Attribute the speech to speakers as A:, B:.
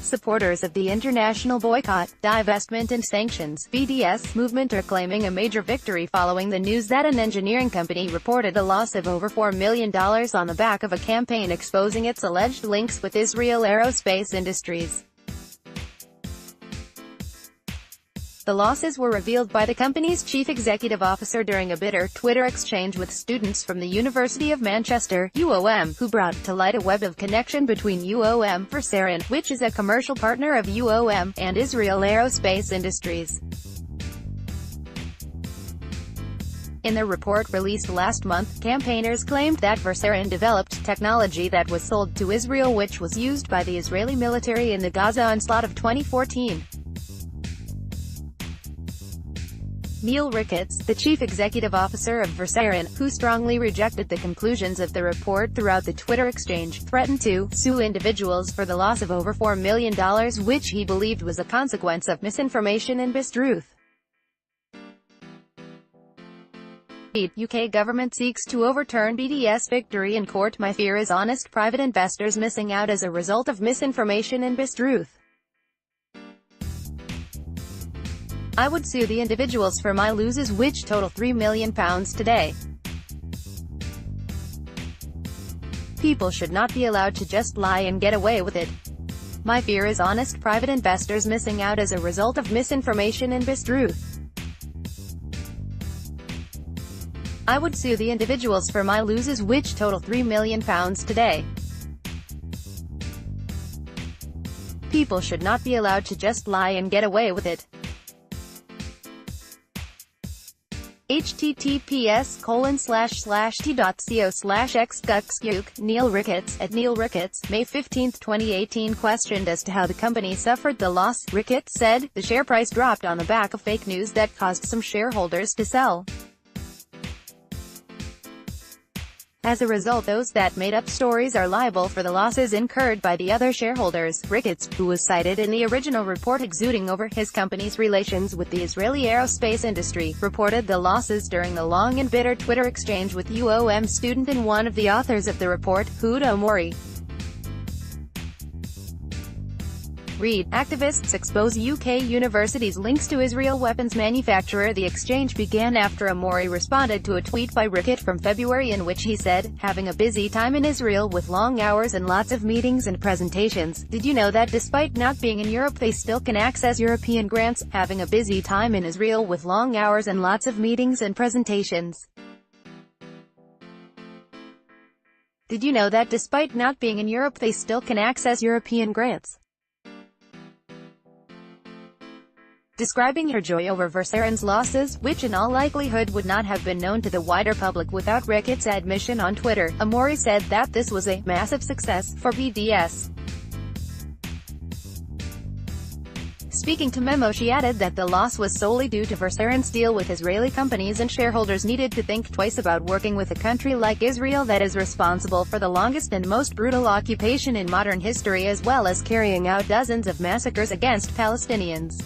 A: Supporters of the international boycott, divestment and sanctions (BDS) movement are claiming a major victory following the news that an engineering company reported a loss of over $4 million on the back of a campaign exposing its alleged links with Israel aerospace industries. The losses were revealed by the company's chief executive officer during a bitter Twitter exchange with students from the University of Manchester, UOM, who brought to light a web of connection between UOM Versarin, which is a commercial partner of UOM, and Israel Aerospace Industries. In the report released last month, campaigners claimed that Versarin developed technology that was sold to Israel which was used by the Israeli military in the Gaza onslaught of 2014. Neil Ricketts, the chief executive officer of Versarin, who strongly rejected the conclusions of the report throughout the Twitter exchange, threatened to sue individuals for the loss of over $4 million, which he believed was a consequence of misinformation and mistruth. UK government seeks to overturn BDS victory in court. My fear is honest private investors missing out as a result of misinformation and mistruth. I would sue the individuals for my losses which total £3 million today. People should not be allowed to just lie and get away with it. My fear is honest private investors missing out as a result of misinformation and mistruth. I would sue the individuals for my losses which total £3 million today. People should not be allowed to just lie and get away with it. https://t.co/xguxuk. Neil Ricketts, at Neil Ricketts, May 15, 2018. Questioned as to how the company suffered the loss, Ricketts said, "The share price dropped on the back of fake news that caused some shareholders to sell. As a result, those that made up stories are liable for the losses incurred by the other shareholders." Ricketts, who was cited in the original report exuding over his company's relations with the Israeli aerospace industry, reported the losses during the long and bitter Twitter exchange with UOM student and one of the authors of the report, Huda Mori. Read, activists expose UK university's links to Israel weapons manufacturer. The exchange began after Amori responded to a tweet by Ricketts from February in which he said, "Having a busy time in Israel with long hours and lots of meetings and presentations. Did you know that despite not being in Europe they still can access European grants? Having a busy time in Israel with long hours and lots of meetings and presentations. Did you know that despite not being in Europe they still can access European grants?" Describing her joy over Versarin's losses, which in all likelihood would not have been known to the wider public without Ricketts' admission on Twitter, Amori said that this was a massive success for BDS. Speaking to Memo, she added that the loss was solely due to Versarin's deal with Israeli companies and shareholders needed to think twice about working with a country like Israel that is responsible for the longest and most brutal occupation in modern history as well as carrying out dozens of massacres against Palestinians.